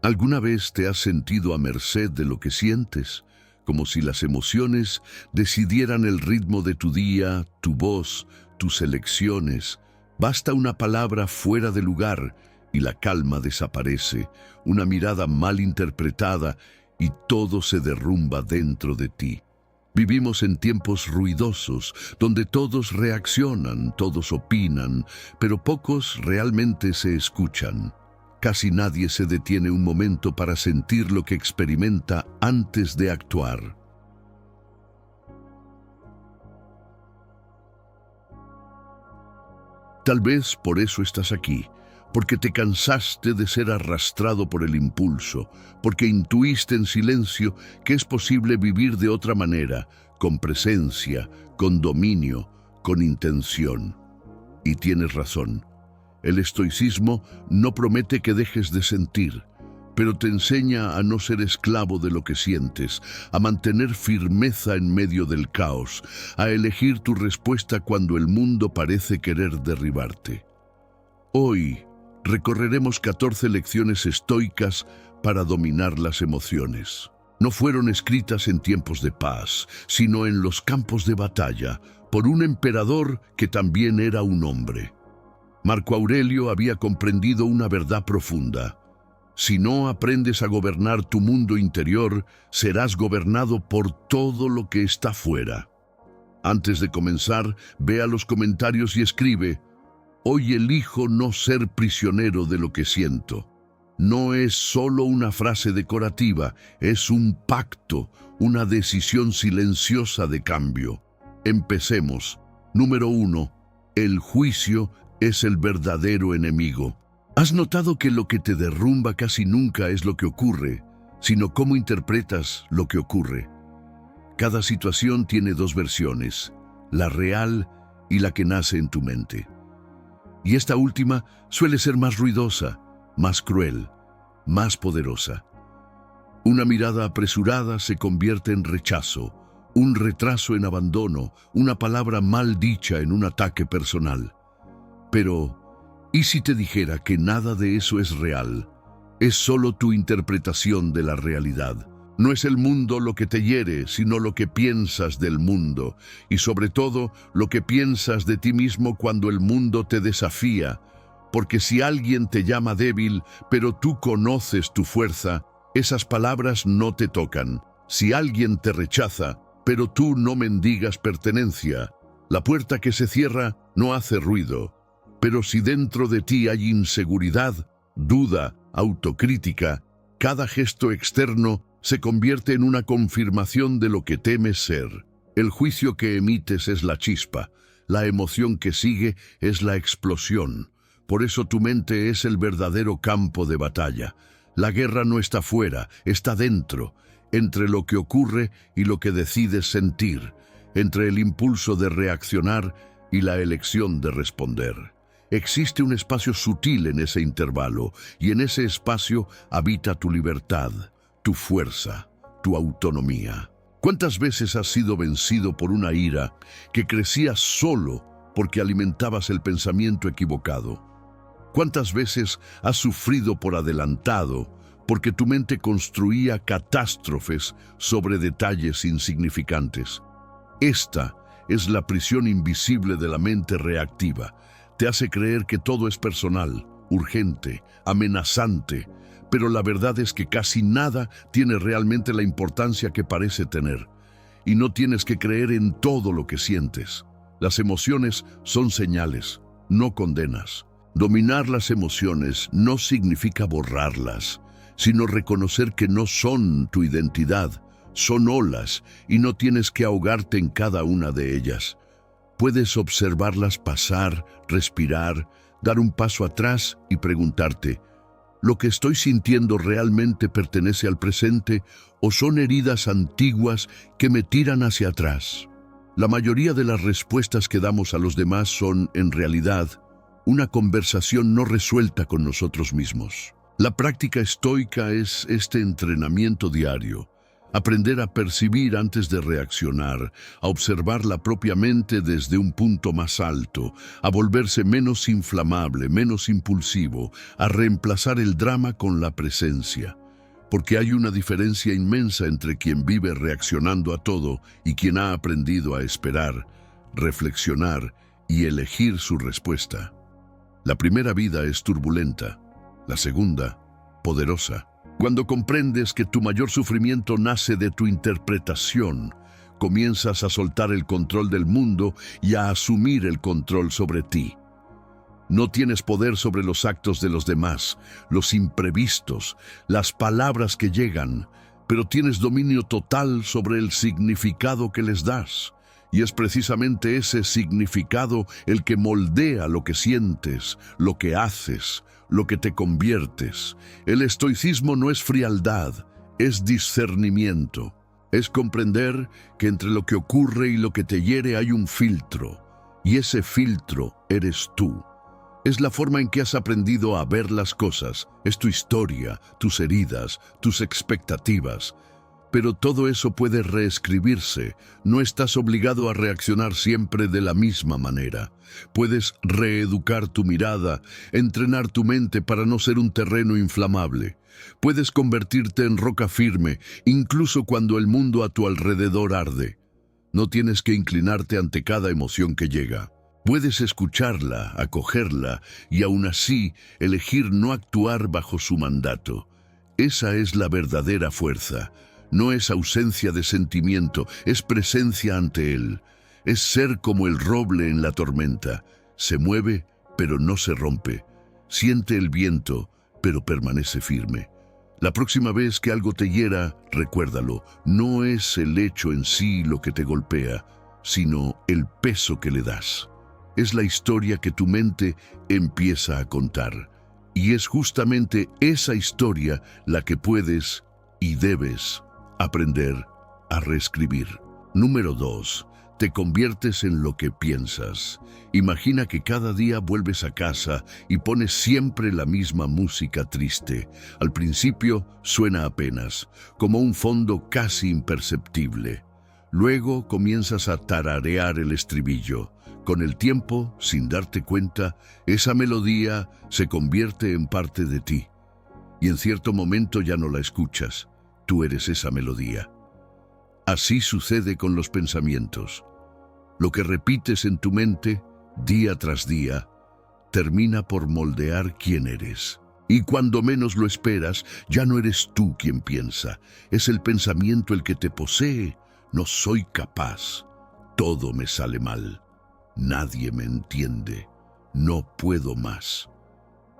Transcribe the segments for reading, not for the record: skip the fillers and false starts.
¿Alguna vez te has sentido a merced de lo que sientes? Como si las emociones decidieran el ritmo de tu día, tu voz, tus elecciones. Basta una palabra fuera de lugar y la calma desaparece, una mirada mal interpretada y todo se derrumba dentro de ti. Vivimos en tiempos ruidosos, donde todos reaccionan, todos opinan, pero pocos realmente se escuchan. Casi nadie se detiene un momento para sentir lo que experimenta antes de actuar. Tal vez por eso estás aquí, porque te cansaste de ser arrastrado por el impulso, porque intuiste en silencio que es posible vivir de otra manera, con presencia, con dominio, con intención. Y tienes razón. El estoicismo no promete que dejes de sentir, pero te enseña a no ser esclavo de lo que sientes, a mantener firmeza en medio del caos, a elegir tu respuesta cuando el mundo parece querer derribarte. Hoy recorreremos 14 lecciones estoicas para dominar las emociones. No fueron escritas en tiempos de paz, sino en los campos de batalla, por un emperador que también era un hombre. Marco Aurelio había comprendido una verdad profunda. Si no aprendes a gobernar tu mundo interior, serás gobernado por todo lo que está fuera. Antes de comenzar, ve a los comentarios y escribe: hoy elijo no ser prisionero de lo que siento. No es solo una frase decorativa, es un pacto, una decisión silenciosa de cambio. Empecemos. Número 1. El juicio es el verdadero enemigo. ¿Has notado que lo que te derrumba casi nunca es lo que ocurre, sino cómo interpretas lo que ocurre? Cada situación tiene dos versiones, la real y la que nace en tu mente. Y esta última suele ser más ruidosa, más cruel, más poderosa. Una mirada apresurada se convierte en rechazo, un retraso en abandono, una palabra mal dicha en un ataque personal. Pero, ¿y si te dijera que nada de eso es real? Es solo tu interpretación de la realidad. No es el mundo lo que te hiere, sino lo que piensas del mundo, y sobre todo lo que piensas de ti mismo cuando el mundo te desafía. Porque si alguien te llama débil, pero tú conoces tu fuerza, esas palabras no te tocan. Si alguien te rechaza, pero tú no mendigas pertenencia, la puerta que se cierra no hace ruido. Pero si dentro de ti hay inseguridad, duda, autocrítica, cada gesto externo se convierte en una confirmación de lo que temes ser. El juicio que emites es la chispa, la emoción que sigue es la explosión. Por eso tu mente es el verdadero campo de batalla. La guerra no está fuera, está dentro, entre lo que ocurre y lo que decides sentir, entre el impulso de reaccionar y la elección de responder. Existe un espacio sutil en ese intervalo, y en ese espacio habita tu libertad, tu fuerza, tu autonomía. ¿Cuántas veces has sido vencido por una ira que crecía solo porque alimentabas el pensamiento equivocado? ¿Cuántas veces has sufrido por adelantado porque tu mente construía catástrofes sobre detalles insignificantes? Esta es la prisión invisible de la mente reactiva. Te hace creer que todo es personal, urgente, amenazante, pero la verdad es que casi nada tiene realmente la importancia que parece tener. Y no tienes que creer en todo lo que sientes. Las emociones son señales, no condenas. Dominar las emociones no significa borrarlas, sino reconocer que no son tu identidad, son olas y no tienes que ahogarte en cada una de ellas. Puedes observarlas pasar, respirar, dar un paso atrás y preguntarte: ¿lo que estoy sintiendo realmente pertenece al presente o son heridas antiguas que me tiran hacia atrás? La mayoría de las respuestas que damos a los demás son, en realidad, una conversación no resuelta con nosotros mismos. La práctica estoica es este entrenamiento diario. Aprender a percibir antes de reaccionar, a observar la propia mente desde un punto más alto, a volverse menos inflamable, menos impulsivo, a reemplazar el drama con la presencia. Porque hay una diferencia inmensa entre quien vive reaccionando a todo y quien ha aprendido a esperar, reflexionar y elegir su respuesta. La primera vida es turbulenta, la segunda, poderosa. Cuando comprendes que tu mayor sufrimiento nace de tu interpretación, comienzas a soltar el control del mundo y a asumir el control sobre ti. No tienes poder sobre los actos de los demás, los imprevistos, las palabras que llegan, pero tienes dominio total sobre el significado que les das. Y es precisamente ese significado el que moldea lo que sientes, lo que haces, lo que te conviertes. El estoicismo no es frialdad, es discernimiento. Es comprender que entre lo que ocurre y lo que te hiere hay un filtro, y ese filtro eres tú. Es la forma en que has aprendido a ver las cosas, es tu historia, tus heridas, tus expectativas. Pero todo eso puede reescribirse, no estás obligado a reaccionar siempre de la misma manera. Puedes reeducar tu mirada, entrenar tu mente para no ser un terreno inflamable. Puedes convertirte en roca firme, incluso cuando el mundo a tu alrededor arde. No tienes que inclinarte ante cada emoción que llega. Puedes escucharla, acogerla y aún así elegir no actuar bajo su mandato. Esa es la verdadera fuerza. No es ausencia de sentimiento, es presencia ante él. Es ser como el roble en la tormenta. Se mueve, pero no se rompe. Siente el viento, pero permanece firme. La próxima vez que algo te hiera, recuérdalo, no es el hecho en sí lo que te golpea, sino el peso que le das. Es la historia que tu mente empieza a contar. Y es justamente esa historia la que puedes y debes aprender a reescribir. Número 2. Te conviertes en lo que piensas. Imagina que cada día vuelves a casa y pones siempre la misma música triste. Al principio suena apenas, como un fondo casi imperceptible. Luego comienzas a tararear el estribillo. Con el tiempo, sin darte cuenta, esa melodía se convierte en parte de ti. Y en cierto momento ya no la escuchas. Tú eres esa melodía. Así sucede con los pensamientos. Lo que repites en tu mente, día tras día, termina por moldear quién eres. Y cuando menos lo esperas, ya no eres tú quien piensa. Es el pensamiento el que te posee. No soy capaz. Todo me sale mal. Nadie me entiende. No puedo más.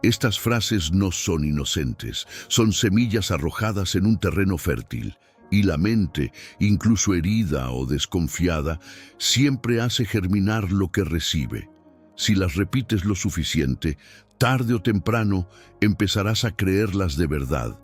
Estas frases no son inocentes, son semillas arrojadas en un terreno fértil, y la mente, incluso herida o desconfiada, siempre hace germinar lo que recibe. Si las repites lo suficiente, tarde o temprano empezarás a creerlas de verdad,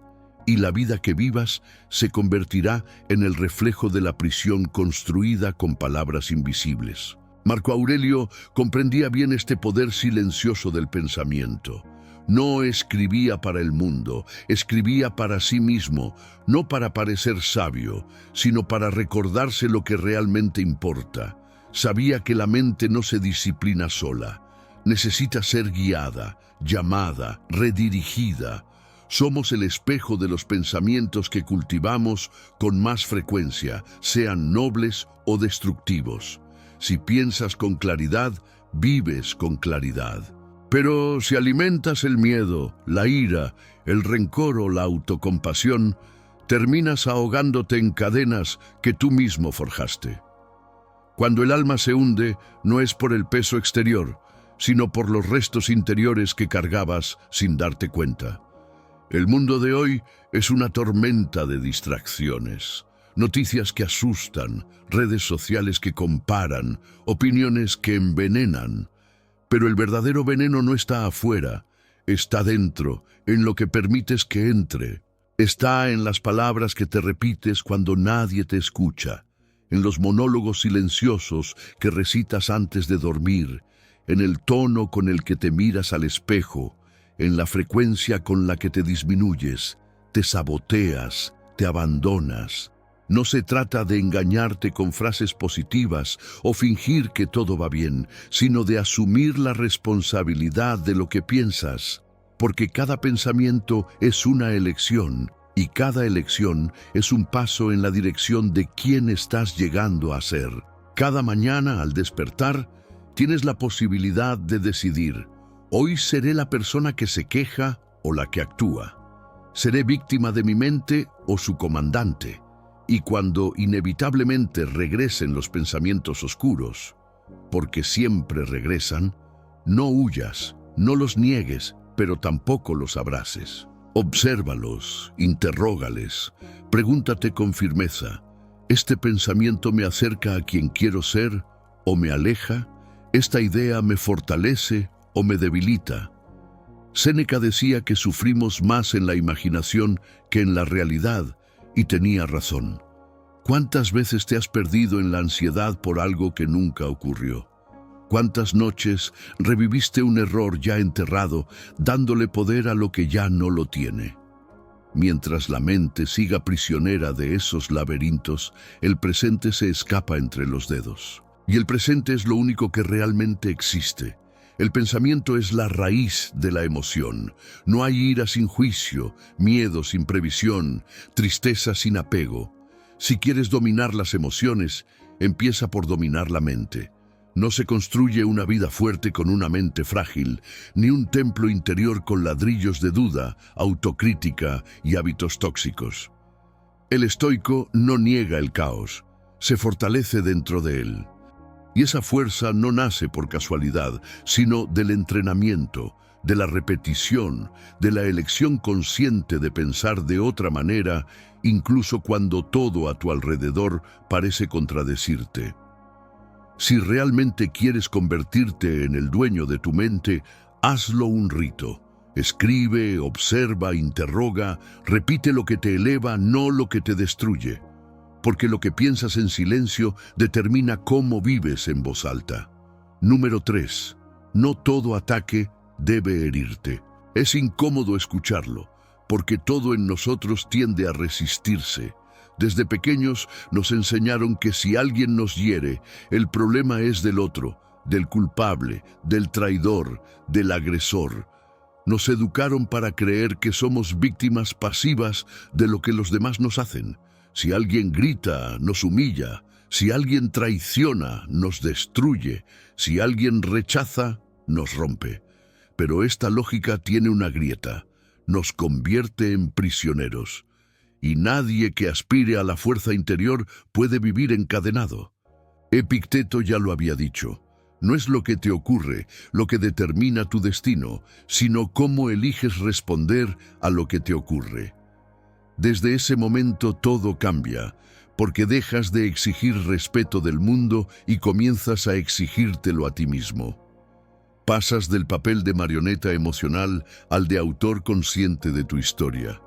y la vida que vivas se convertirá en el reflejo de la prisión construida con palabras invisibles. Marco Aurelio comprendía bien este poder silencioso del pensamiento. No escribía para el mundo, escribía para sí mismo, no para parecer sabio, sino para recordarse lo que realmente importa. Sabía que la mente no se disciplina sola, necesita ser guiada, llamada, redirigida. Somos el espejo de los pensamientos que cultivamos con más frecuencia, sean nobles o destructivos. Si piensas con claridad, vives con claridad. Pero si alimentas el miedo, la ira, el rencor o la autocompasión, terminas ahogándote en cadenas que tú mismo forjaste. Cuando el alma se hunde, no es por el peso exterior, sino por los restos interiores que cargabas sin darte cuenta. El mundo de hoy es una tormenta de distracciones. Noticias que asustan, redes sociales que comparan, opiniones que envenenan. Pero el verdadero veneno no está afuera, está dentro, en lo que permites que entre. Está en las palabras que te repites cuando nadie te escucha, en los monólogos silenciosos que recitas antes de dormir, en el tono con el que te miras al espejo, en la frecuencia con la que te disminuyes, te saboteas, te abandonas. No se trata de engañarte con frases positivas o fingir que todo va bien, sino de asumir la responsabilidad de lo que piensas, porque cada pensamiento es una elección y cada elección es un paso en la dirección de quién estás llegando a ser. Cada mañana al despertar, tienes la posibilidad de decidir: hoy seré la persona que se queja o la que actúa. Seré víctima de mi mente o su comandante. Y cuando inevitablemente regresen los pensamientos oscuros, porque siempre regresan, no huyas, no los niegues, pero tampoco los abraces. Obsérvalos, interrógales, pregúntate con firmeza: ¿este pensamiento me acerca a quien quiero ser o me aleja? ¿Esta idea me fortalece o me debilita? Séneca decía que sufrimos más en la imaginación que en la realidad, y tenía razón. ¿Cuántas veces te has perdido en la ansiedad por algo que nunca ocurrió? ¿Cuántas noches reviviste un error ya enterrado, dándole poder a lo que ya no lo tiene? Mientras la mente siga prisionera de esos laberintos, el presente se escapa entre los dedos. Y el presente es lo único que realmente existe. El pensamiento es la raíz de la emoción. No hay ira sin juicio, miedo sin previsión, tristeza sin apego. Si quieres dominar las emociones, empieza por dominar la mente. No se construye una vida fuerte con una mente frágil, ni un templo interior con ladrillos de duda, autocrítica y hábitos tóxicos. El estoico no niega el caos, se fortalece dentro de él. Y esa fuerza no nace por casualidad, sino del entrenamiento, de la repetición, de la elección consciente de pensar de otra manera, incluso cuando todo a tu alrededor parece contradecirte. Si realmente quieres convertirte en el dueño de tu mente, hazlo un rito. Escribe, observa, interroga, repite lo que te eleva, no lo que te destruye. Porque lo que piensas en silencio determina cómo vives en voz alta. Número 3. No todo ataque debe herirte. Es incómodo escucharlo, porque todo en nosotros tiende a resistirse. Desde pequeños nos enseñaron que si alguien nos hiere, el problema es del otro, del culpable, del traidor, del agresor. Nos educaron para creer que somos víctimas pasivas de lo que los demás nos hacen. Si alguien grita, nos humilla. Si alguien traiciona, nos destruye. Si alguien rechaza, nos rompe. Pero esta lógica tiene una grieta. Nos convierte en prisioneros. Y nadie que aspire a la fuerza interior puede vivir encadenado. Epicteto ya lo había dicho. No es lo que te ocurre lo que determina tu destino, sino cómo eliges responder a lo que te ocurre. Desde ese momento todo cambia, porque dejas de exigir respeto del mundo y comienzas a exigírtelo a ti mismo. Pasas del papel de marioneta emocional al de autor consciente de tu historia.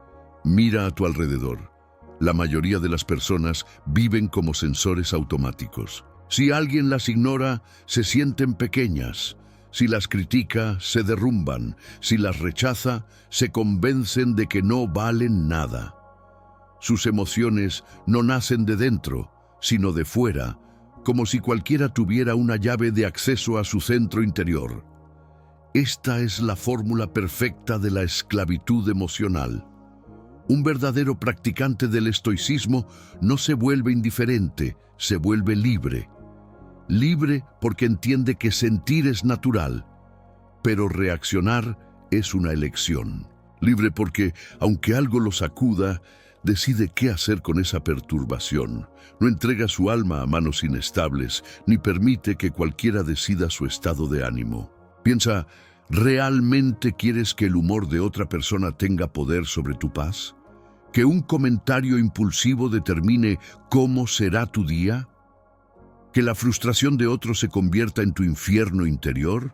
Mira a tu alrededor. La mayoría de las personas viven como sensores automáticos. Si alguien las ignora, se sienten pequeñas. Si las critica, se derrumban. Si las rechaza, se convencen de que no valen nada. Sus emociones no nacen de dentro, sino de fuera, como si cualquiera tuviera una llave de acceso a su centro interior. Esta es la fórmula perfecta de la esclavitud emocional. Un verdadero practicante del estoicismo no se vuelve indiferente, se vuelve libre. Libre porque entiende que sentir es natural, pero reaccionar es una elección. Libre porque, aunque algo lo sacuda, decide qué hacer con esa perturbación. No entrega su alma a manos inestables, ni permite que cualquiera decida su estado de ánimo. Piensa, ¿realmente quieres que el humor de otra persona tenga poder sobre tu paz? ¿Que un comentario impulsivo determine cómo será tu día? ¿Que la frustración de otro se convierta en tu infierno interior?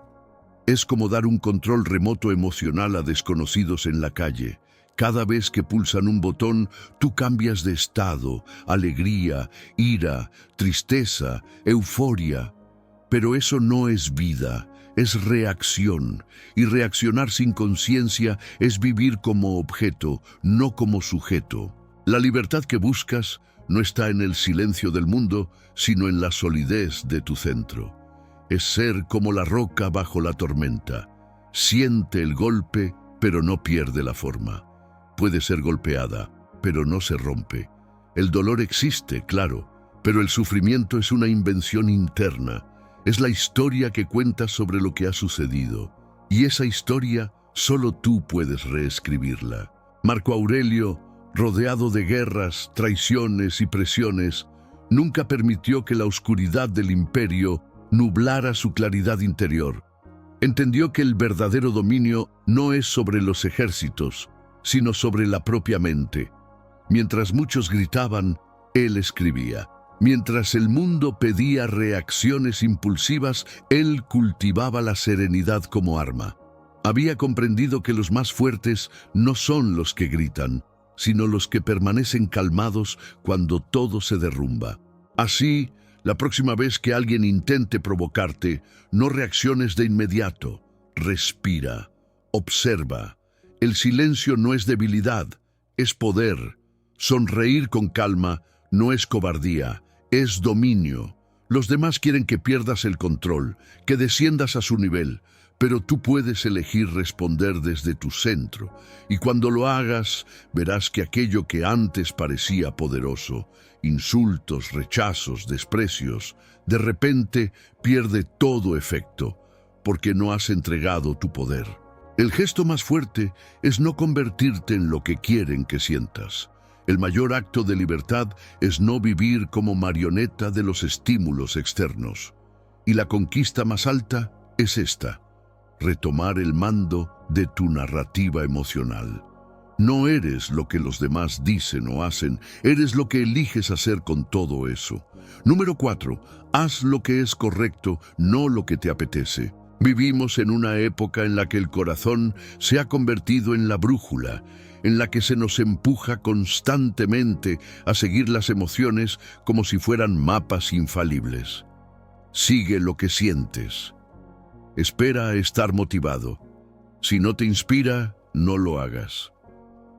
Es como dar un control remoto emocional a desconocidos en la calle. Cada vez que pulsan un botón, tú cambias de estado, alegría, ira, tristeza, euforia. Pero eso no es vida, es reacción. Y reaccionar sin conciencia es vivir como objeto, no como sujeto. La libertad que buscas no está en el silencio del mundo, sino en la solidez de tu centro. Es ser como la roca bajo la tormenta. Siente el golpe, pero no pierde la forma. Puede ser golpeada, pero no se rompe. El dolor existe, claro, pero el sufrimiento es una invención interna. Es la historia que cuentas sobre lo que ha sucedido. Y esa historia solo tú puedes reescribirla. Marco Aurelio, rodeado de guerras, traiciones y presiones, nunca permitió que la oscuridad del imperio nublara su claridad interior. Entendió que el verdadero dominio no es sobre los ejércitos, sino sobre la propia mente. Mientras muchos gritaban, él escribía. Mientras el mundo pedía reacciones impulsivas, él cultivaba la serenidad como arma. Había comprendido que los más fuertes no son los que gritan, sino los que permanecen calmados cuando todo se derrumba. Así, la próxima vez que alguien intente provocarte, no reacciones de inmediato. Respira, observa. El silencio no es debilidad, es poder. Sonreír con calma no es cobardía, es dominio. Los demás quieren que pierdas el control, que desciendas a su nivel, pero tú puedes elegir responder desde tu centro, y cuando lo hagas, verás que aquello que antes parecía poderoso, insultos, rechazos, desprecios, de repente pierde todo efecto, porque no has entregado tu poder. El gesto más fuerte es no convertirte en lo que quieren que sientas. El mayor acto de libertad es no vivir como marioneta de los estímulos externos. Y la conquista más alta es esta: retomar el mando de tu narrativa emocional. No eres lo que los demás dicen o hacen, eres lo que eliges hacer con todo eso. Número 4. Haz lo que es correcto, no lo que te apetece. Vivimos en una época en la que el corazón se ha convertido en la brújula, en la que se nos empuja constantemente a seguir las emociones como si fueran mapas infalibles. Sigue lo que sientes. Espera a estar motivado. Si no te inspira, no lo hagas.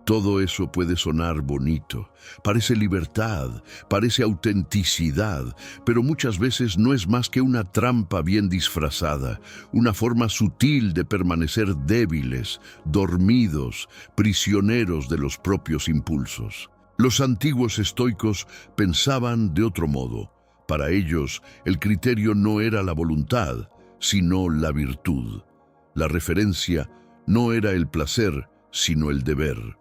Todo eso puede sonar bonito, parece libertad, parece autenticidad, pero muchas veces no es más que una trampa bien disfrazada, una forma sutil de permanecer débiles, dormidos, prisioneros de los propios impulsos. Los antiguos estoicos pensaban de otro modo. Para ellos, el criterio no era la voluntad, sino la virtud. La referencia no era el placer, sino el deber.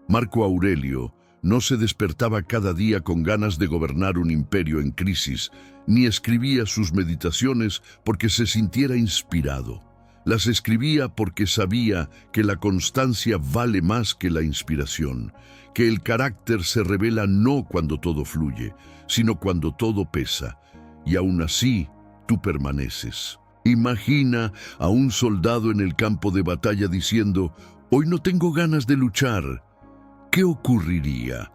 Marco Aurelio no se despertaba cada día con ganas de gobernar un imperio en crisis, ni escribía sus meditaciones porque se sintiera inspirado. Las escribía porque sabía que la constancia vale más que la inspiración, que el carácter se revela no cuando todo fluye, sino cuando todo pesa, y aún así tú permaneces. Imagina a un soldado en el campo de batalla diciendo: «Hoy no tengo ganas de luchar». ¿Qué ocurriría?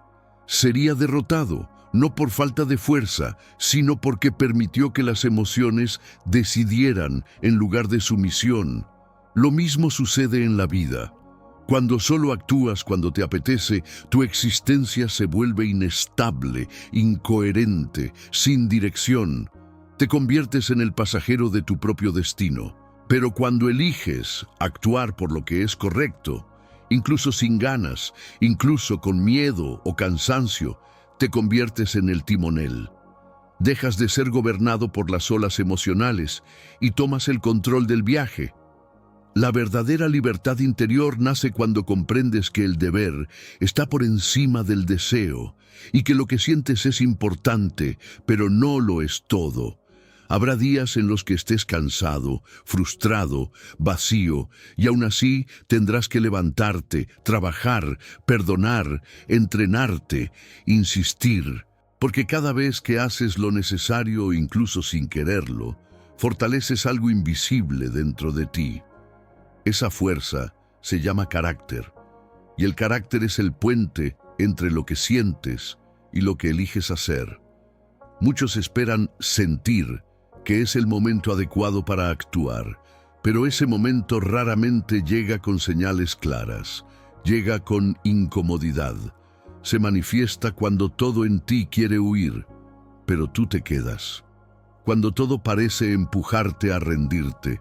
Sería derrotado, no por falta de fuerza, sino porque permitió que las emociones decidieran en lugar de su misión. Lo mismo sucede en la vida. Cuando solo actúas cuando te apetece, tu existencia se vuelve inestable, incoherente, sin dirección. Te conviertes en el pasajero de tu propio destino. Pero cuando eliges actuar por lo que es correcto, incluso sin ganas, incluso con miedo o cansancio, te conviertes en el timonel. Dejas de ser gobernado por las olas emocionales y tomas el control del viaje. La verdadera libertad interior nace cuando comprendes que el deber está por encima del deseo y que lo que sientes es importante, pero no lo es todo. Habrá días en los que estés cansado, frustrado, vacío, y aún así tendrás que levantarte, trabajar, perdonar, entrenarte, insistir, porque cada vez que haces lo necesario, incluso sin quererlo, fortaleces algo invisible dentro de ti. Esa fuerza se llama carácter, y el carácter es el puente entre lo que sientes y lo que eliges hacer. Muchos esperan sentir que es el momento adecuado para actuar, pero ese momento raramente llega con señales claras, llega con incomodidad. se manifiesta cuando todo en ti quiere huir, pero tú te quedas. Cuando todo parece empujarte a rendirte,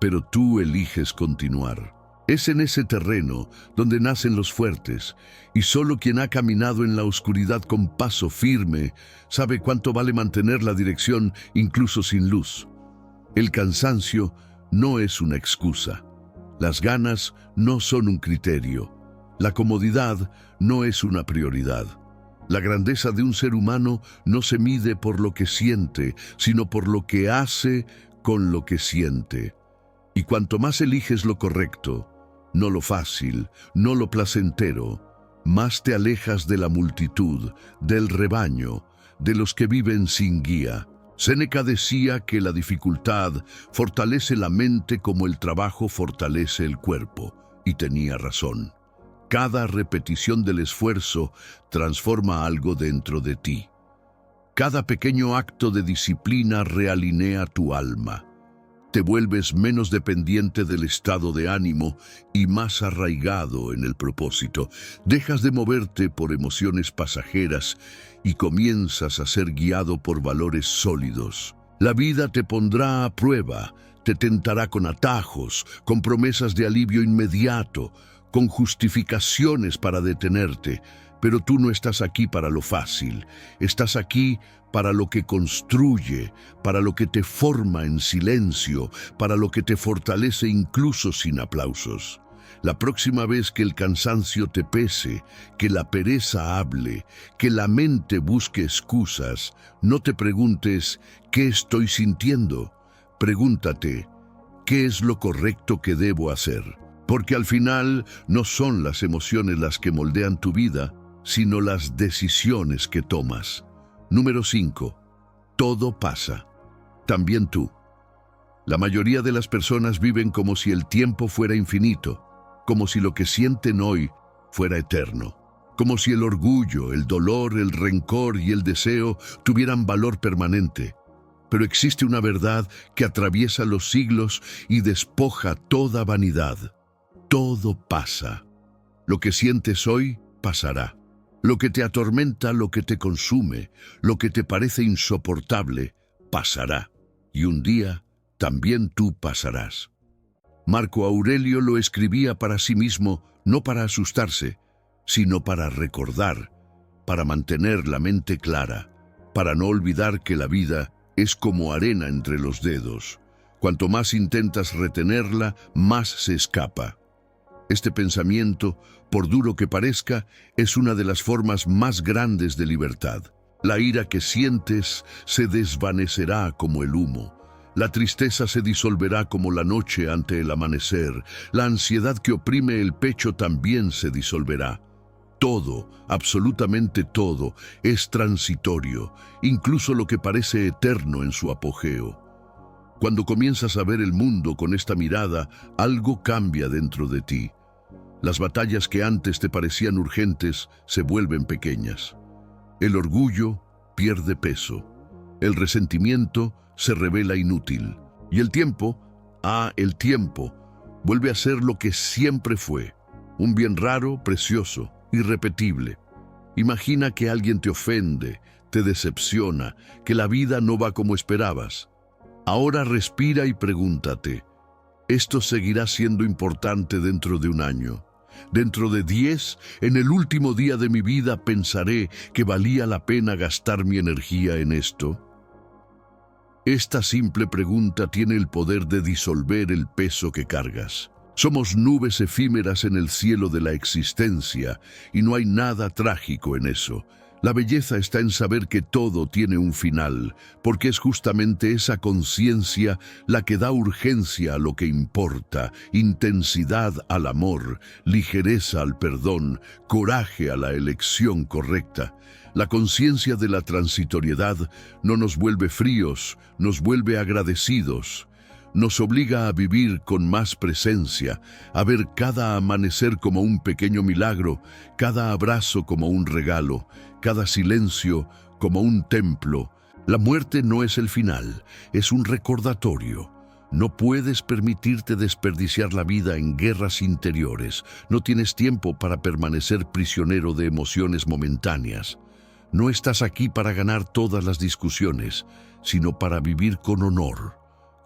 pero tú eliges continuar. Es en ese terreno donde nacen los fuertes, y solo quien ha caminado en la oscuridad con paso firme sabe cuánto vale mantener la dirección incluso sin luz. El cansancio no es una excusa. Las ganas no son un criterio. La comodidad no es una prioridad. La grandeza de un ser humano no se mide por lo que siente, sino por lo que hace con lo que siente. Y cuanto más eliges lo correcto, no lo fácil, no lo placentero, más te alejas de la multitud, del rebaño, de los que viven sin guía. Séneca decía que la dificultad fortalece la mente como el trabajo fortalece el cuerpo, y tenía razón. Cada repetición del esfuerzo transforma algo dentro de ti. Cada pequeño acto de disciplina realinea tu alma. Te vuelves menos dependiente del estado de ánimo y más arraigado en el propósito. Dejas de moverte por emociones pasajeras y comienzas a ser guiado por valores sólidos. La vida te pondrá a prueba, te tentará con atajos, con promesas de alivio inmediato, con justificaciones para detenerte, pero tú no estás aquí para lo fácil, estás aquí para lo que construye, para lo que te forma en silencio, para lo que te fortalece incluso sin aplausos. La próxima vez que el cansancio te pese, que la pereza hable, que la mente busque excusas, no te preguntes ¿qué estoy sintiendo? Pregúntate ¿qué es lo correcto que debo hacer? Porque al final no son las emociones las que moldean tu vida, sino las decisiones que tomas. Número 5. Todo pasa. También tú. La mayoría de las personas viven como si el tiempo fuera infinito, como si lo que sienten hoy fuera eterno, como si el orgullo, el dolor, el rencor y el deseo tuvieran valor permanente. Pero existe una verdad que atraviesa los siglos y despoja toda vanidad. Todo pasa. Lo que sientes hoy pasará. Lo que te atormenta, lo que te consume, lo que te parece insoportable, pasará. Y un día también tú pasarás. Marco Aurelio lo escribía para sí mismo, no para asustarse, sino para recordar, para mantener la mente clara, para no olvidar que la vida es como arena entre los dedos. Cuanto más intentas retenerla, más se escapa. Este pensamiento, por duro que parezca, es una de las formas más grandes de libertad. La ira que sientes se desvanecerá como el humo. La tristeza se disolverá como la noche ante el amanecer. La ansiedad que oprime el pecho también se disolverá. Todo, absolutamente todo, es transitorio, incluso lo que parece eterno en su apogeo. Cuando comienzas a ver el mundo con esta mirada, algo cambia dentro de ti. Las batallas que antes te parecían urgentes se vuelven pequeñas. El orgullo pierde peso. El resentimiento se revela inútil. Y el tiempo, el tiempo, vuelve a ser lo que siempre fue. Un bien raro, precioso, irrepetible. Imagina que alguien te ofende, te decepciona, que la vida no va como esperabas. Ahora respira y pregúntate, ¿esto seguirá siendo importante dentro de un año? Dentro de 10, en el último día de mi vida, pensaré que valía la pena gastar mi energía en esto. Esta simple pregunta tiene el poder de disolver el peso que cargas. Somos nubes efímeras en el cielo de la existencia y no hay nada trágico en eso. La belleza está en saber que todo tiene un final, porque es justamente esa conciencia la que da urgencia a lo que importa, intensidad al amor, ligereza al perdón, coraje a la elección correcta. La conciencia de la transitoriedad no nos vuelve fríos, nos vuelve agradecidos. Nos obliga a vivir con más presencia, a ver cada amanecer como un pequeño milagro, cada abrazo como un regalo, cada silencio como un templo. La muerte no es el final, es un recordatorio. No puedes permitirte desperdiciar la vida en guerras interiores. No tienes tiempo para permanecer prisionero de emociones momentáneas. No estás aquí para ganar todas las discusiones, sino para vivir con honor,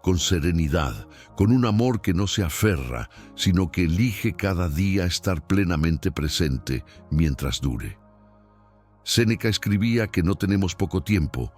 con serenidad, con un amor que no se aferra, sino que elige cada día estar plenamente presente mientras dure. Séneca escribía que no tenemos poco tiempo,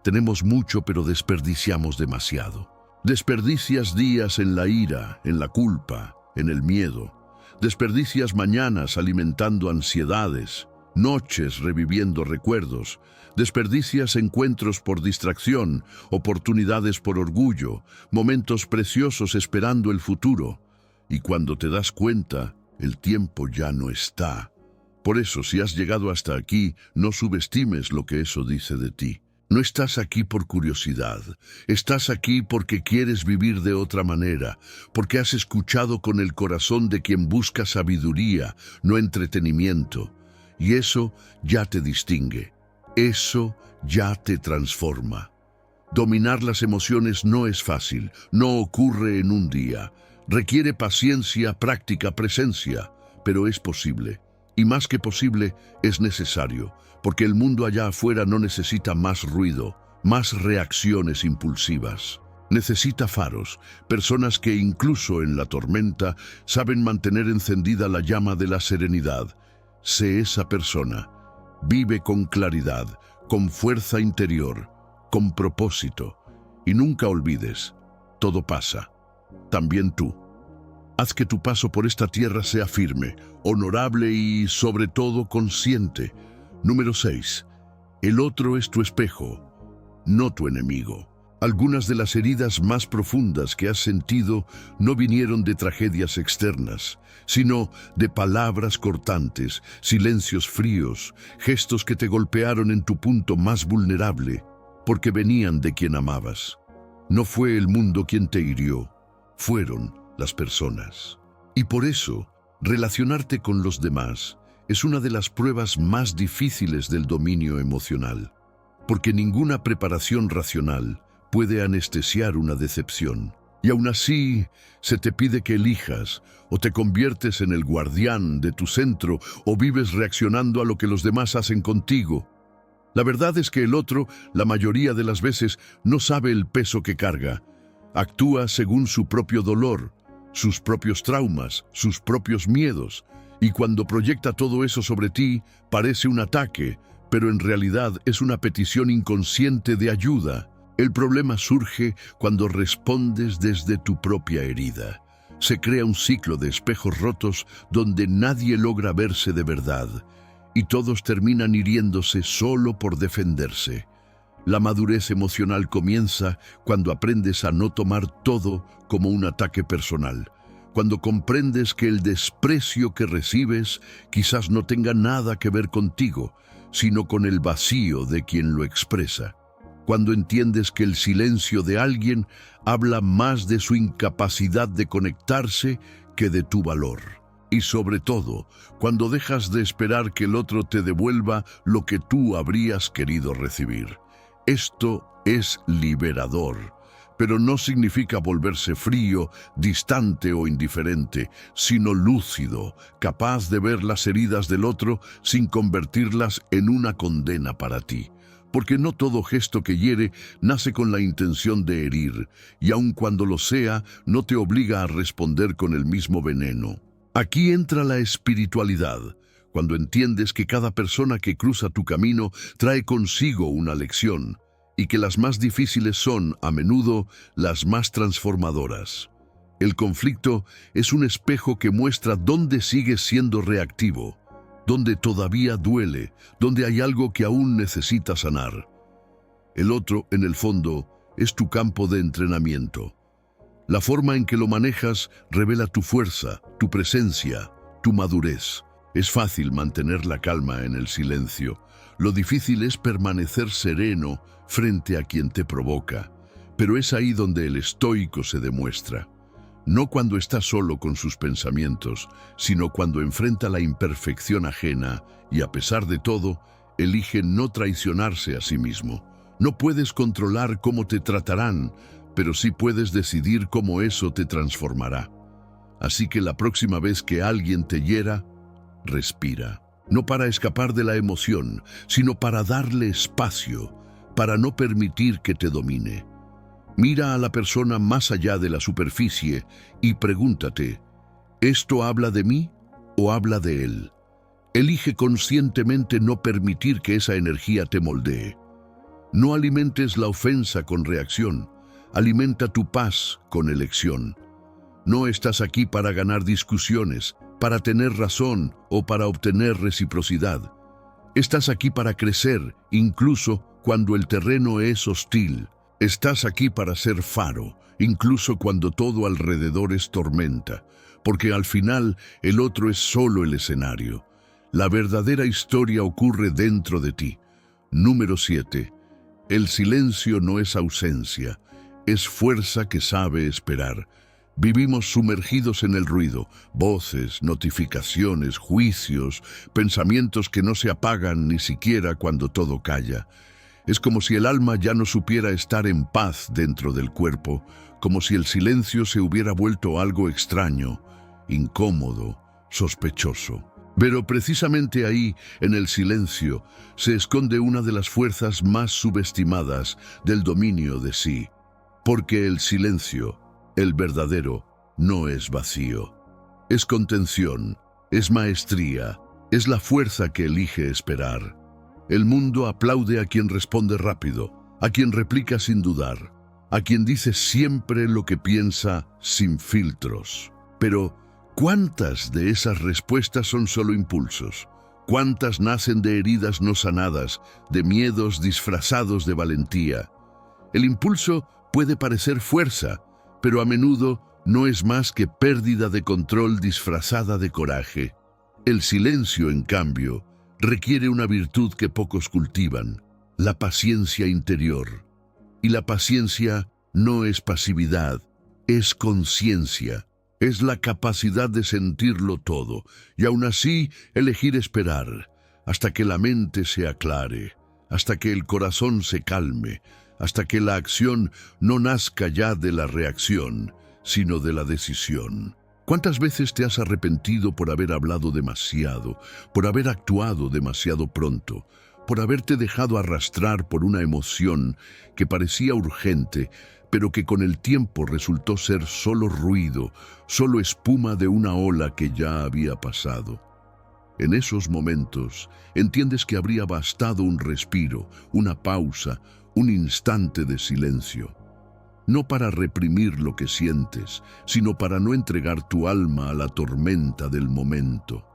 tenemos mucho pero desperdiciamos demasiado. Desperdicias días en la ira, en la culpa, en el miedo. Desperdicias mañanas alimentando ansiedades, noches reviviendo recuerdos. Desperdicias encuentros por distracción, oportunidades por orgullo, momentos preciosos esperando el futuro. Y cuando te das cuenta, el tiempo ya no está. Por eso, si has llegado hasta aquí, no subestimes lo que eso dice de ti. No estás aquí por curiosidad, estás aquí porque quieres vivir de otra manera, porque has escuchado con el corazón de quien busca sabiduría, no entretenimiento. Y eso ya te distingue, eso ya te transforma. Dominar las emociones no es fácil, no ocurre en un día. Requiere paciencia, práctica, presencia, pero es posible. Y más que posible, es necesario, porque el mundo allá afuera no necesita más ruido, más reacciones impulsivas. Necesita faros, personas que incluso en la tormenta saben mantener encendida la llama de la serenidad. Sé esa persona. Vive con claridad, con fuerza interior, con propósito. Y nunca olvides, todo pasa. También tú. Haz que tu paso por esta tierra sea firme, honorable y, sobre todo, consciente. Número 6. El otro es tu espejo, no tu enemigo. Algunas de las heridas más profundas que has sentido no vinieron de tragedias externas, sino de palabras cortantes, silencios fríos, gestos que te golpearon en tu punto más vulnerable, porque venían de quien amabas. No fue el mundo quien te hirió, fueron las personas. Y por eso, relacionarte con los demás es una de las pruebas más difíciles del dominio emocional, porque ninguna preparación racional puede anestesiar una decepción. Y aún así, se te pide que elijas, o te conviertes en el guardián de tu centro, o vives reaccionando a lo que los demás hacen contigo. La verdad es que el otro, la mayoría de las veces, no sabe el peso que carga. Actúa según su propio dolor, sus propios traumas, sus propios miedos, y cuando proyecta todo eso sobre ti, parece un ataque, pero en realidad es una petición inconsciente de ayuda. El problema surge cuando respondes desde tu propia herida. Se crea un ciclo de espejos rotos donde nadie logra verse de verdad, y todos terminan hiriéndose solo por defenderse. La madurez emocional comienza cuando aprendes a no tomar todo como un ataque personal, cuando comprendes que el desprecio que recibes quizás no tenga nada que ver contigo, sino con el vacío de quien lo expresa. Cuando entiendes que el silencio de alguien habla más de su incapacidad de conectarse que de tu valor. Y sobre todo, cuando dejas de esperar que el otro te devuelva lo que tú habrías querido recibir. Esto es liberador, pero no significa volverse frío, distante o indiferente, sino lúcido, capaz de ver las heridas del otro sin convertirlas en una condena para ti. Porque no todo gesto que hiere nace con la intención de herir, y aun cuando lo sea, no te obliga a responder con el mismo veneno. Aquí entra la espiritualidad, cuando entiendes que cada persona que cruza tu camino trae consigo una lección, y que las más difíciles son, a menudo, las más transformadoras. El conflicto es un espejo que muestra dónde sigues siendo reactivo, donde todavía duele, donde hay algo que aún necesita sanar. El otro, en el fondo, es tu campo de entrenamiento. La forma en que lo manejas revela tu fuerza, tu presencia, tu madurez. Es fácil mantener la calma en el silencio. Lo difícil es permanecer sereno frente a quien te provoca. Pero es ahí donde el estoico se demuestra. No cuando está solo con sus pensamientos, sino cuando enfrenta la imperfección ajena y, a pesar de todo, elige no traicionarse a sí mismo. No puedes controlar cómo te tratarán, pero sí puedes decidir cómo eso te transformará. Así que la próxima vez que alguien te hiera, respira. No para escapar de la emoción, sino para darle espacio, para no permitir que te domine. Mira a la persona más allá de la superficie y pregúntate, ¿esto habla de mí o habla de él? Elige conscientemente no permitir que esa energía te moldee. No alimentes la ofensa con reacción, alimenta tu paz con elección. No estás aquí para ganar discusiones, para tener razón o para obtener reciprocidad. Estás aquí para crecer, incluso cuando el terreno es hostil. Estás aquí para ser faro, incluso cuando todo alrededor es tormenta, porque al final el otro es solo el escenario. La verdadera historia ocurre dentro de ti. Número 7. El silencio no es ausencia, es fuerza que sabe esperar. Vivimos sumergidos en el ruido, voces, notificaciones, juicios, pensamientos que no se apagan ni siquiera cuando todo calla. Es como si el alma ya no supiera estar en paz dentro del cuerpo, como si el silencio se hubiera vuelto algo extraño, incómodo, sospechoso. Pero precisamente ahí, en el silencio, se esconde una de las fuerzas más subestimadas del dominio de sí. Porque el silencio, el verdadero, no es vacío. Es contención, es maestría, es la fuerza que elige esperar. El mundo aplaude a quien responde rápido, a quien replica sin dudar, a quien dice siempre lo que piensa sin filtros. Pero, ¿cuántas de esas respuestas son solo impulsos? ¿Cuántas nacen de heridas no sanadas, de miedos disfrazados de valentía? El impulso puede parecer fuerza, pero a menudo no es más que pérdida de control disfrazada de coraje. El silencio, en cambio, requiere una virtud que pocos cultivan, la paciencia interior. Y la paciencia no es pasividad, es conciencia. Es la capacidad de sentirlo todo y aún así elegir esperar hasta que la mente se aclare, hasta que el corazón se calme, hasta que la acción no nazca ya de la reacción, sino de la decisión. ¿Cuántas veces te has arrepentido por haber hablado demasiado, por haber actuado demasiado pronto, por haberte dejado arrastrar por una emoción que parecía urgente, pero que con el tiempo resultó ser solo ruido, solo espuma de una ola que ya había pasado? En esos momentos entiendes que habría bastado un respiro, una pausa, un instante de silencio. No para reprimir lo que sientes, sino para no entregar tu alma a la tormenta del momento.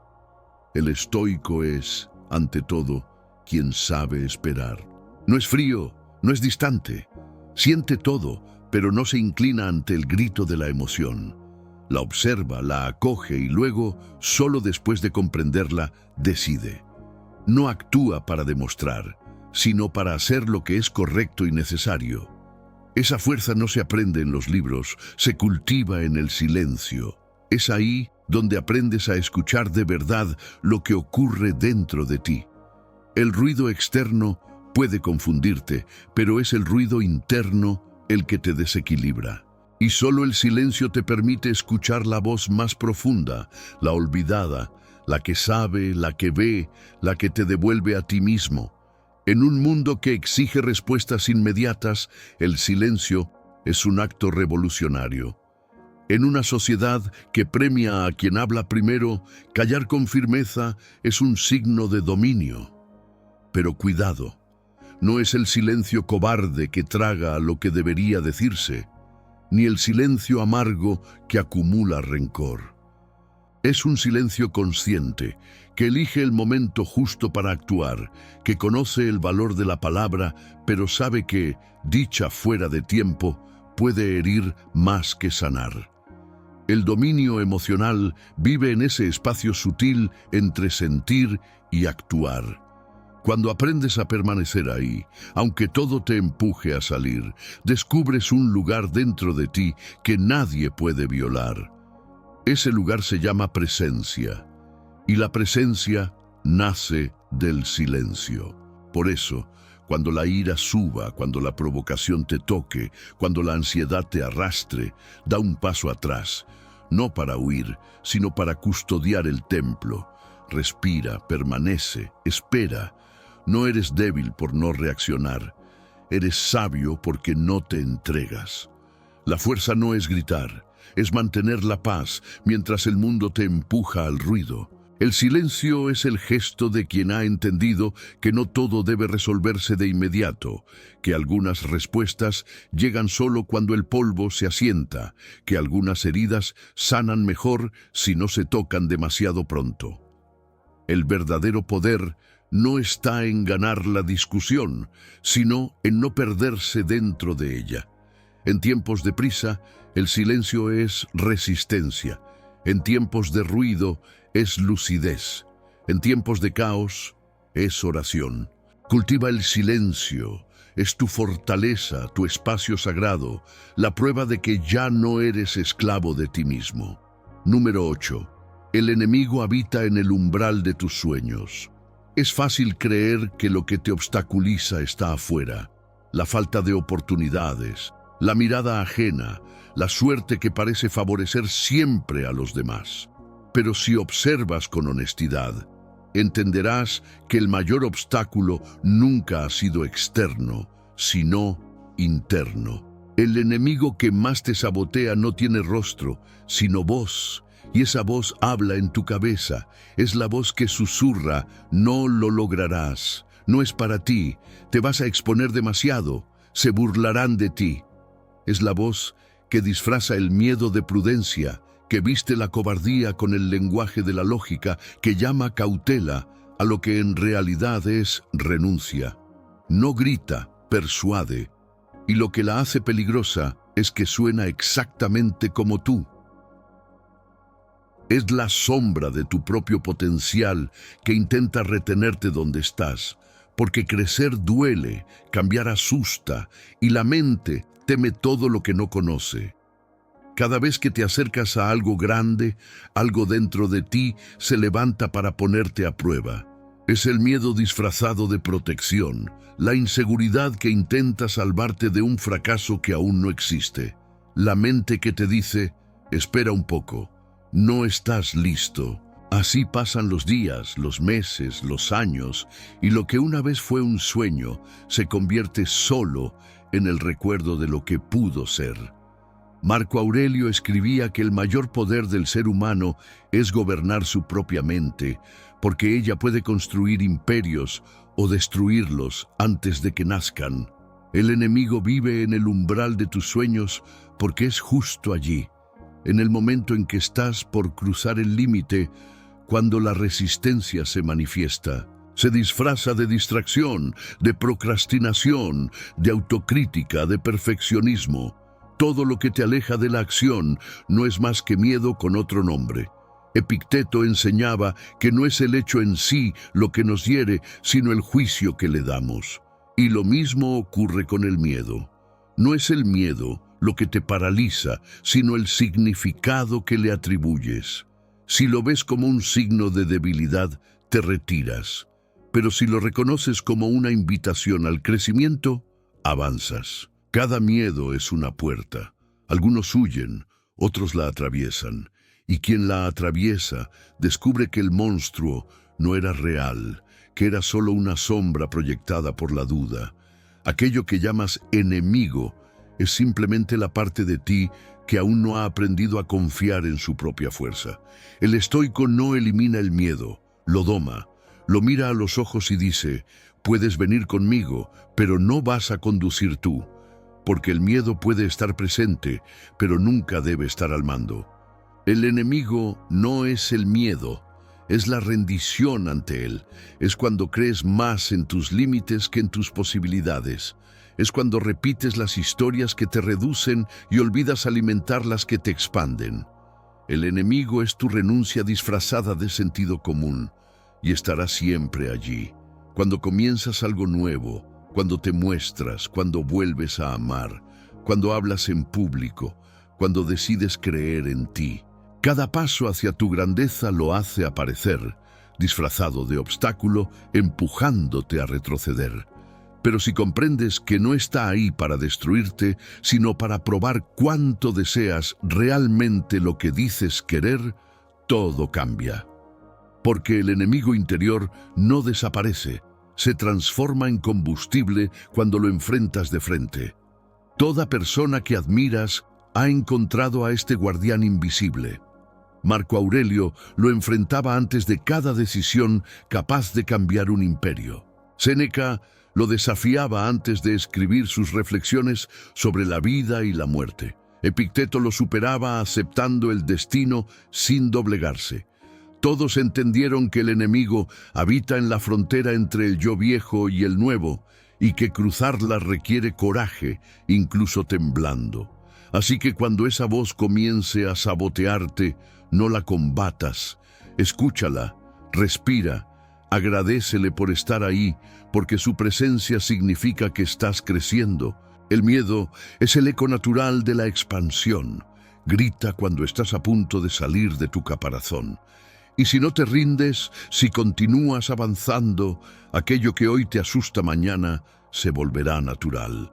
El estoico es, ante todo, quien sabe esperar. No es frío, no es distante. Siente todo, pero no se inclina ante el grito de la emoción. La observa, la acoge y luego, solo después de comprenderla, decide. No actúa para demostrar, sino para hacer lo que es correcto y necesario. Esa fuerza no se aprende en los libros, se cultiva en el silencio. Es ahí donde aprendes a escuchar de verdad lo que ocurre dentro de ti. El ruido externo puede confundirte, pero es el ruido interno el que te desequilibra. Y solo el silencio te permite escuchar la voz más profunda, la olvidada, la que sabe, la que ve, la que te devuelve a ti mismo. En un mundo que exige respuestas inmediatas, el silencio es un acto revolucionario. En una sociedad que premia a quien habla primero, callar con firmeza es un signo de dominio. Pero cuidado, no es el silencio cobarde que traga lo que debería decirse, ni el silencio amargo que acumula rencor. Es un silencio consciente, que elige el momento justo para actuar, que conoce el valor de la palabra, pero sabe que, dicha fuera de tiempo, puede herir más que sanar. El dominio emocional vive en ese espacio sutil entre sentir y actuar. Cuando aprendes a permanecer ahí, aunque todo te empuje a salir, descubres un lugar dentro de ti que nadie puede violar. Ese lugar se llama presencia, y la presencia nace del silencio. Por eso, Cuando la ira suba, cuando la provocación te toque, cuando la ansiedad te arrastre, da un paso atrás, no para huir, sino para custodiar el templo. Respira, permanece, espera. No eres débil por no reaccionar. Eres sabio porque no te entregas. La fuerza no es gritar, es mantener la paz mientras el mundo te empuja al ruido. El silencio es el gesto de quien ha entendido que no todo debe resolverse de inmediato, que algunas respuestas llegan solo cuando el polvo se asienta, que algunas heridas sanan mejor si no se tocan demasiado pronto. El verdadero poder no está en ganar la discusión, sino en no perderse dentro de ella. En tiempos de prisa, el silencio es resistencia. En tiempos de ruido, es lucidez. En tiempos de caos, es oración. Cultiva el silencio. Es tu fortaleza, tu espacio sagrado, la prueba de que ya no eres esclavo de ti mismo. Número 8. El enemigo habita en el umbral de tus sueños. Es fácil creer que lo que te obstaculiza está afuera. La falta de oportunidades, la mirada ajena, la suerte que parece favorecer siempre a los demás. Pero si observas con honestidad, entenderás que el mayor obstáculo nunca ha sido externo, sino interno. El enemigo que más te sabotea no tiene rostro, sino voz. Y esa voz habla en tu cabeza, es la voz que susurra, no lo lograrás, no es para ti, te vas a exponer demasiado, se burlarán de ti. Es la voz que disfraza el miedo de prudencia, que viste la cobardía con el lenguaje de la lógica, que llama cautela a lo que en realidad es renuncia. No grita, persuade, y lo que la hace peligrosa es que suena exactamente como tú. Es la sombra de tu propio potencial que intenta retenerte donde estás, porque crecer duele, cambiar asusta, y la mente teme todo lo que no conoce. Cada vez que te acercas a algo grande, algo dentro de ti se levanta para ponerte a prueba. Es el miedo disfrazado de protección, la inseguridad que intenta salvarte de un fracaso que aún no existe. La mente que te dice, espera un poco. No estás listo. Así pasan los días, los meses, los años, y lo que una vez fue un sueño se convierte solo en el recuerdo de lo que pudo ser. Marco Aurelio escribía que el mayor poder del ser humano es gobernar su propia mente, porque ella puede construir imperios o destruirlos antes de que nazcan. El enemigo vive en el umbral de tus sueños porque es justo allí. En el momento en que estás por cruzar el límite, cuando la resistencia se manifiesta, se disfraza de distracción, de procrastinación, de autocrítica, de perfeccionismo. Todo lo que te aleja de la acción no es más que miedo con otro nombre. Epicteto enseñaba que no es el hecho en sí lo que nos hiere, sino el juicio que le damos. Y lo mismo ocurre con el miedo. No es el miedo lo que te paraliza, sino el significado que le atribuyes. Si lo ves como un signo de debilidad, te retiras. Pero si lo reconoces como una invitación al crecimiento, avanzas. Cada miedo es una puerta. Algunos huyen, otros la atraviesan. Y quien la atraviesa descubre que el monstruo no era real, que era solo una sombra proyectada por la duda. Aquello que llamas enemigo es simplemente la parte de ti que aún no ha aprendido a confiar en su propia fuerza. El estoico no elimina el miedo, lo doma, lo mira a los ojos y dice, puedes venir conmigo, pero no vas a conducir tú, porque el miedo puede estar presente, pero nunca debe estar al mando. El enemigo no es el miedo, es la rendición ante él. Es cuando crees más en tus límites que en tus posibilidades. Es cuando repites las historias que te reducen y olvidas alimentar las que te expanden. El enemigo es tu renuncia disfrazada de sentido común y estará siempre allí. Cuando comienzas algo nuevo, cuando te muestras, cuando vuelves a amar, cuando hablas en público, cuando decides creer en ti. Cada paso hacia tu grandeza lo hace aparecer, disfrazado de obstáculo, empujándote a retroceder. Pero si comprendes que no está ahí para destruirte, sino para probar cuánto deseas realmente lo que dices querer, todo cambia. Porque el enemigo interior no desaparece, se transforma en combustible cuando lo enfrentas de frente. Toda persona que admiras ha encontrado a este guardián invisible. Marco Aurelio lo enfrentaba antes de cada decisión capaz de cambiar un imperio. Séneca lo desafiaba antes de escribir sus reflexiones sobre la vida y la muerte. Epicteto lo superaba aceptando el destino sin doblegarse. Todos entendieron que el enemigo habita en la frontera entre el yo viejo y el nuevo, y que cruzarla requiere coraje, incluso temblando. Así que cuando esa voz comience a sabotearte, no la combatas, escúchala, respira, agradécele por estar ahí, porque su presencia significa que estás creciendo. El miedo es el eco natural de la expansión. Grita cuando estás a punto de salir de tu caparazón. Y si no te rindes, si continúas avanzando, aquello que hoy te asusta mañana se volverá natural.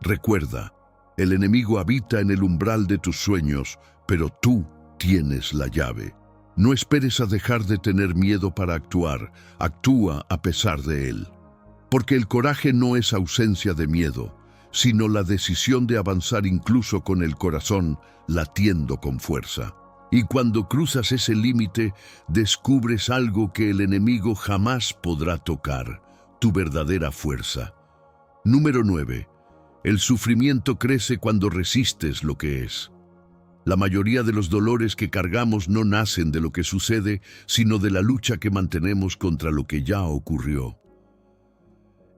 Recuerda, el enemigo habita en el umbral de tus sueños, pero tú tienes la llave. No esperes a dejar de tener miedo para actuar, actúa a pesar de él. Porque el coraje no es ausencia de miedo, sino la decisión de avanzar incluso con el corazón latiendo con fuerza. Y cuando cruzas ese límite, descubres algo que el enemigo jamás podrá tocar, tu verdadera fuerza. Número 9. El sufrimiento crece cuando resistes lo que es. La mayoría de los dolores que cargamos no nacen de lo que sucede, sino de la lucha que mantenemos contra lo que ya ocurrió.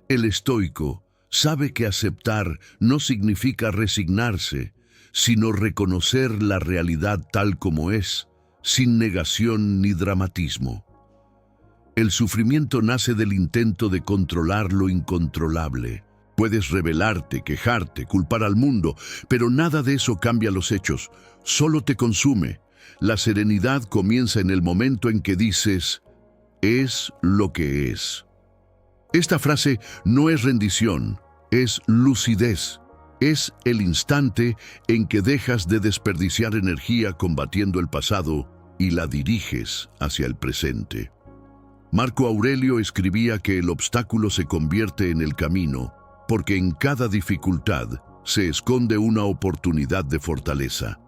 El estoico sabe que aceptar no significa resignarse, sino reconocer la realidad tal como es, sin negación ni dramatismo. El sufrimiento nace del intento de controlar lo incontrolable. Puedes rebelarte, quejarte, culpar al mundo, pero nada de eso cambia los hechos, solo te consume. La serenidad comienza en el momento en que dices, es lo que es. Esta frase no es rendición, es lucidez. Es el instante en que dejas de desperdiciar energía combatiendo el pasado y la diriges hacia el presente. Marco Aurelio escribía que el obstáculo se convierte en el camino, porque en cada dificultad se esconde una oportunidad de fortaleza.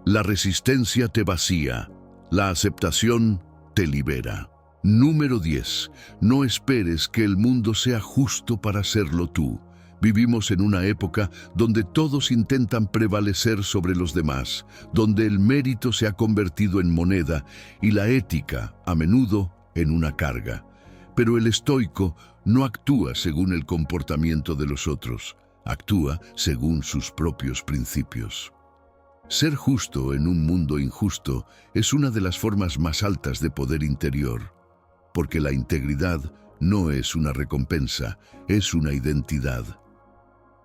La resistencia te vacía, la aceptación te libera. Número 10. No esperes que el mundo sea justo para serlo tú. Vivimos en una época donde todos intentan prevalecer sobre los demás, donde el mérito se ha convertido en moneda y la ética, a menudo, en una carga. Pero el estoico no actúa según el comportamiento de los otros, actúa según sus propios principios. Ser justo en un mundo injusto es una de las formas más altas de poder interior, porque la integridad no es una recompensa, es una identidad.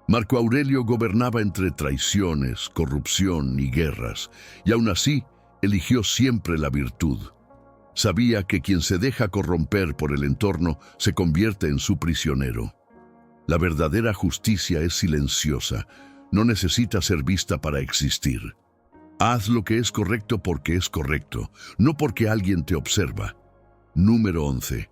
Marco Aurelio gobernaba entre traiciones, corrupción y guerras, y aún así eligió siempre la virtud. Sabía que quien se deja corromper por el entorno se convierte en su prisionero. La verdadera justicia es silenciosa, no necesita ser vista para existir. Haz lo que es correcto porque es correcto, no porque alguien te observa. Número 11.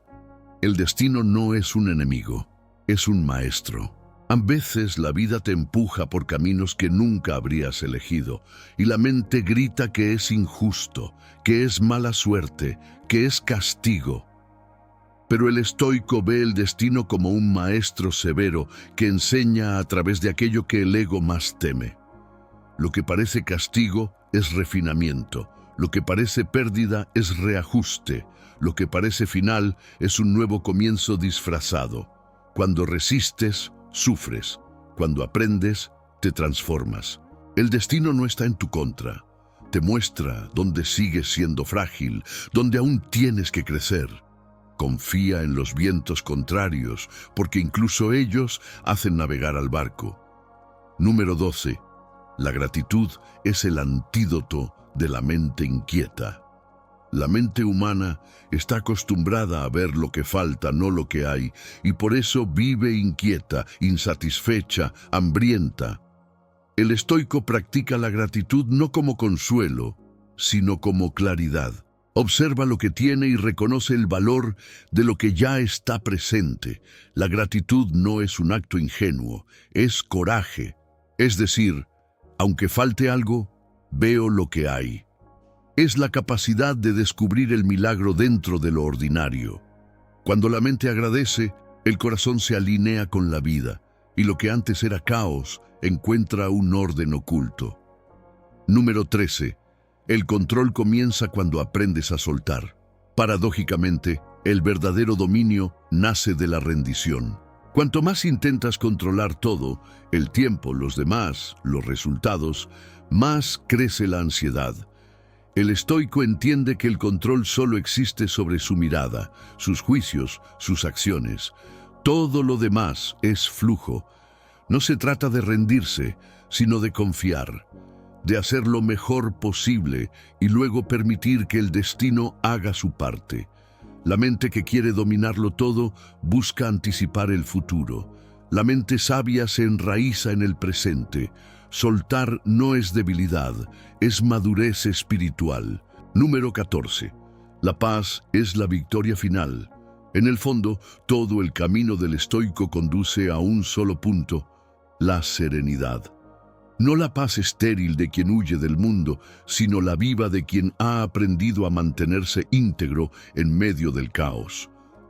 El destino no es un enemigo, es un maestro. A veces la vida te empuja por caminos que nunca habrías elegido, y la mente grita que es injusto, que es mala suerte, que es castigo. Pero el estoico ve el destino como un maestro severo que enseña a través de aquello que el ego más teme. Lo que parece castigo es refinamiento, lo que parece pérdida es reajuste, lo que parece final es un nuevo comienzo disfrazado. Cuando resistes, sufres. Cuando aprendes, te transformas. El destino no está en tu contra. Te muestra dónde sigues siendo frágil, dónde aún tienes que crecer. Confía en los vientos contrarios, porque incluso ellos hacen navegar al barco. Número 12. La gratitud es el antídoto de la mente inquieta. La mente humana está acostumbrada a ver lo que falta, no lo que hay, y por eso vive inquieta, insatisfecha, hambrienta. El estoico practica la gratitud no como consuelo, sino como claridad. Observa lo que tiene y reconoce el valor de lo que ya está presente. La gratitud no es un acto ingenuo, es coraje. Es decir, aunque falte algo, veo lo que hay. Es la capacidad de descubrir el milagro dentro de lo ordinario. Cuando la mente agradece, el corazón se alinea con la vida, y lo que antes era caos encuentra un orden oculto. Número 13. El control comienza cuando aprendes a soltar. Paradójicamente, el verdadero dominio nace de la rendición. Cuanto más intentas controlar todo, el tiempo, los demás, los resultados, más crece la ansiedad. El estoico entiende que el control solo existe sobre su mirada, sus juicios, sus acciones. Todo lo demás es flujo. No se trata de rendirse, sino de confiar, de hacer lo mejor posible y luego permitir que el destino haga su parte. La mente que quiere dominarlo todo busca anticipar el futuro. La mente sabia se enraiza en el presente. Soltar no es debilidad, es madurez espiritual. Número 14. La paz es la victoria final. En el fondo, todo el camino del estoico conduce a un solo punto: la serenidad. No la paz estéril de quien huye del mundo, sino la viva de quien ha aprendido a mantenerse íntegro en medio del caos.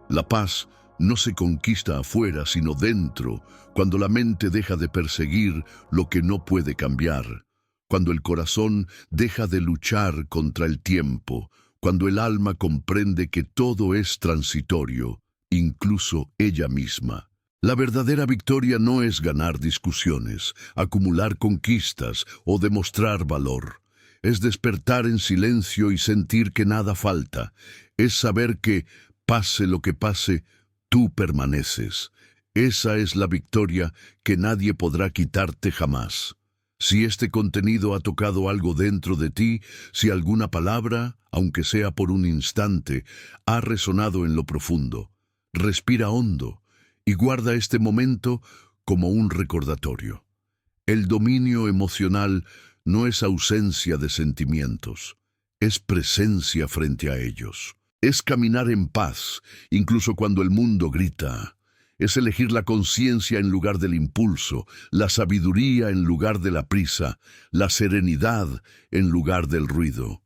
La paz no se conquista afuera, sino dentro, cuando la mente deja de perseguir lo que no puede cambiar, cuando el corazón deja de luchar contra el tiempo, cuando el alma comprende que todo es transitorio, incluso ella misma. La verdadera victoria no es ganar discusiones, acumular conquistas o demostrar valor. Es despertar en silencio y sentir que nada falta. Es saber que, pase lo que pase, tú permaneces. Esa es la victoria que nadie podrá quitarte jamás. Si este contenido ha tocado algo dentro de ti, si alguna palabra, aunque sea por un instante, ha resonado en lo profundo, respira hondo y guarda este momento como un recordatorio. El dominio emocional no es ausencia de sentimientos, es presencia frente a ellos. Es caminar en paz, incluso cuando el mundo grita. Es elegir la conciencia en lugar del impulso, la sabiduría en lugar de la prisa, la serenidad en lugar del ruido.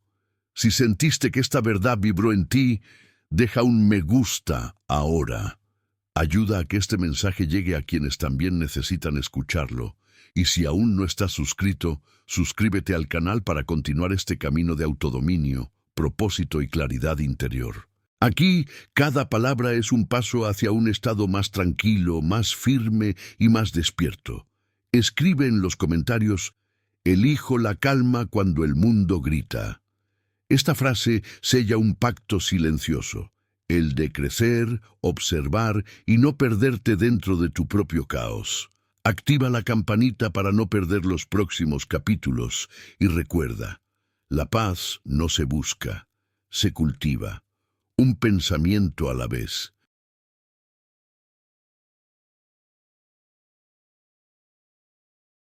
Si sentiste que esta verdad vibró en ti, deja un me gusta ahora. Ayuda a que este mensaje llegue a quienes también necesitan escucharlo. Y si aún no estás suscrito, suscríbete al canal para continuar este camino de autodominio, propósito y claridad interior. Aquí, cada palabra es un paso hacia un estado más tranquilo, más firme y más despierto. Escribe en los comentarios: elijo la calma cuando el mundo grita. Esta frase sella un pacto silencioso, el de crecer, observar y no perderte dentro de tu propio caos. Activa la campanita para no perder los próximos capítulos y recuerda, la paz no se busca, se cultiva. Un pensamiento a la vez.